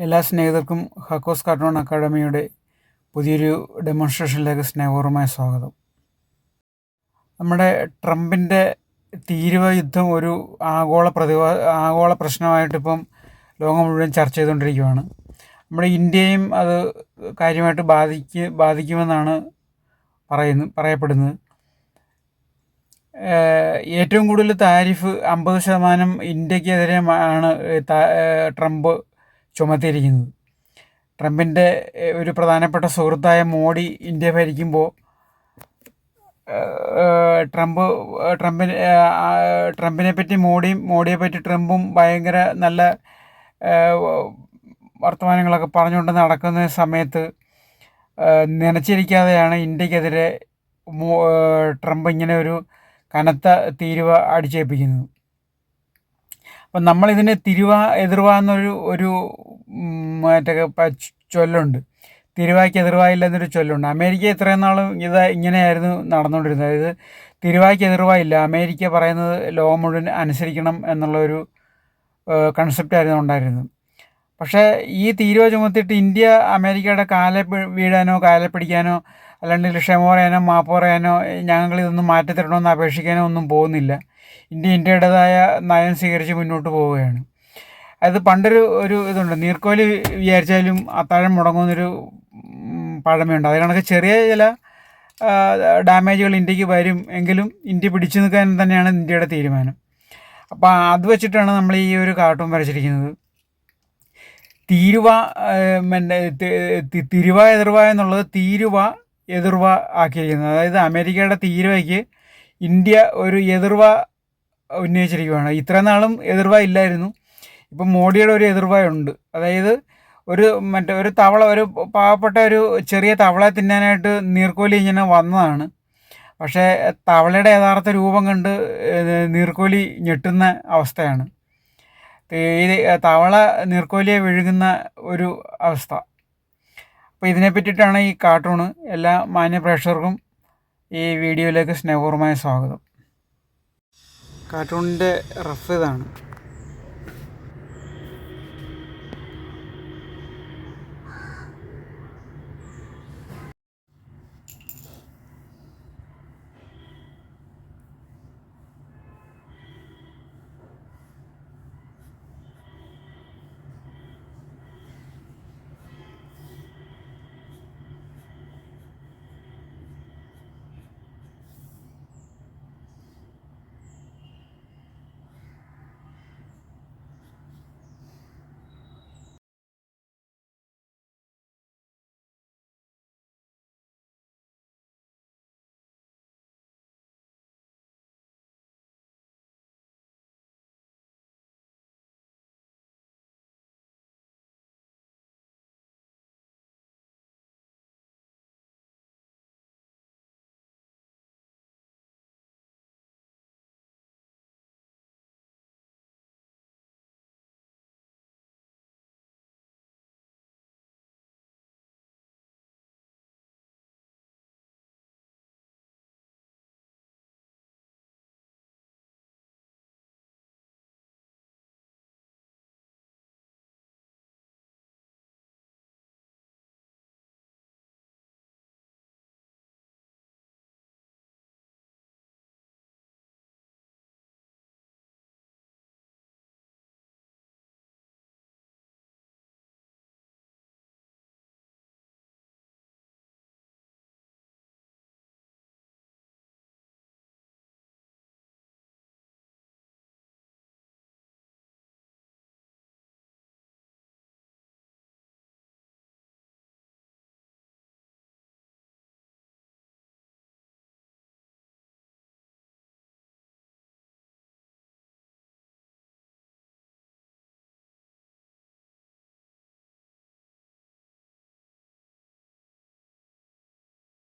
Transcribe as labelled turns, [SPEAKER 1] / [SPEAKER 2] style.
[SPEAKER 1] എല്ലാ സ്നേഹിതർക്കും ഹക്കോസ് കാർട്ടൂൺ അക്കാഡമിയുടെ പുതിയൊരു ഡെമോൺസ്ട്രേഷനിലേക്ക് സ്നേഹപൂർവ്വമായ സ്വാഗതം. നമ്മുടെ ട്രംപിൻ്റെ തീരുവ യുദ്ധം ഒരു ആഗോള പ്രശ്നമായിട്ടിപ്പം ലോകം മുഴുവൻ ചർച്ച ചെയ്തുകൊണ്ടിരിക്കുകയാണ്. നമ്മുടെ ഇന്ത്യയും അത് കാര്യമായിട്ട് ബാധിക്കുമെന്നാണ് പറയപ്പെടുന്നത്. ഏറ്റവും കൂടുതൽ താരിഫ് 50% ഇന്ത്യക്കെതിരെ ആണ് ട്രംപ് ചുമത്തിയിരിക്കുന്നത്. ട്രംപിൻ്റെ ഒരു പ്രധാനപ്പെട്ട സുഹൃത്തായ മോഡി ഇന്ത്യ ഭരിക്കുമ്പോൾ ട്രംപിനെ പറ്റി മോഡിയെ പറ്റി ട്രംപും ഭയങ്കര നല്ല വർത്തമാനങ്ങളൊക്കെ പറഞ്ഞുകൊണ്ട് നടക്കുന്ന സമയത്ത് നനച്ചിരിക്കാതെയാണ് ഇന്ത്യക്കെതിരെ ട്രംപ് ഇങ്ങനെ ഒരു കനത്ത തീരുവ അടിച്ചേൽപ്പിക്കുന്നത്. അപ്പം നമ്മളിതിന് എതിർവ എന്നൊരു മറ്റേ ചൊല്ലുണ്ട്. തിരുവായ്ക്ക് എതിർവായില്ല എന്നൊരു ചൊല്ലുണ്ട്. അമേരിക്ക ഇത്രയും നാളും ഇങ്ങനെയായിരുന്നു നടന്നുകൊണ്ടിരുന്നത്. അതായത് തിരുവായ്ക്ക് എതിർവായില്ല, അമേരിക്ക പറയുന്നത് ലോകം മുഴുവൻ അനുസരിക്കണം എന്നുള്ളൊരു കൺസെപ്റ്റായിരുന്നു ഉണ്ടായിരുന്നത്. പക്ഷേ ഈ തീരുവ ചുമത്തിയിട്ട് ഇന്ത്യ അമേരിക്കയുടെ കാലെ വീഴാനോ കാലെ പിടിക്കാനോ അല്ലാണ്ട് ക്ഷമ പറയാനോ മാപ്പ് പറയാനോ ഞങ്ങളിതൊന്നും മാറ്റിത്തരണമെന്ന് അപേക്ഷിക്കാനോ ഒന്നും പോകുന്നില്ല. ഇന്ത്യയുടേതായ നയം സ്വീകരിച്ച് മുന്നോട്ട് പോവുകയാണ്. അത് പണ്ടൊരു ഇതുണ്ട്, നീർക്കോലി വിചാരിച്ചാലും അത്താഴം മുടങ്ങുന്നൊരു പഴമയുണ്ട്. അത് കണക്ക് ചെറിയ ചില ഡാമേജുകൾ ഇന്ത്യക്ക് വരും എങ്കിലും ഇന്ത്യ പിടിച്ചു നിൽക്കാൻ തന്നെയാണ് ഇന്ത്യയുടെ തീരുമാനം. അപ്പോൾ അത് വെച്ചിട്ടാണ് നമ്മൾ ഈ ഒരു കാർട്ടൂൺ വരച്ചിരിക്കുന്നത്. തിരുവ എതിർവ എന്നുള്ളത് തീരുവ എതിർവ ആക്കിയിരിക്കുന്നത്. അതായത് അമേരിക്കയുടെ തീരുവയ്ക്ക് ഇന്ത്യ ഒരു എതിർവ ഉന്നയിച്ചിരിക്കുകയാണ്. ഇത്രയും നാളും എതിർവ ഇല്ലായിരുന്നു, ഇപ്പം മോഡിയുടെ ഒരു എതിർവ ഉണ്ട്. അതായത് ഒരു തവള, ഒരു പാവപ്പെട്ട ഒരു ചെറിയ തവള തിന്നാനായിട്ട് നീർക്കോലി ഇങ്ങനെ വന്നതാണ്. പക്ഷേ തവളയുടെ യഥാർത്ഥ രൂപം കണ്ട് നീർക്കോലി ഞെട്ടുന്ന അവസ്ഥയാണ്. ഈ തവള നീർക്കോലിയെ വിഴുങ്ങുന്ന ഒരു അവസ്ഥ. അപ്പോൾ ഇതിനെ പറ്റിയിട്ടാണ് ഈ കാർട്ടൂണ്. എല്ലാ മാന്യ പ്രേക്ഷകർക്കും ഈ വീഡിയോയിലേക്ക് സ്നേഹപൂർവ്വമായ സ്വാഗതം. കാർട്ടൂണിൻ്റെ റഫ് ഇതാണ്.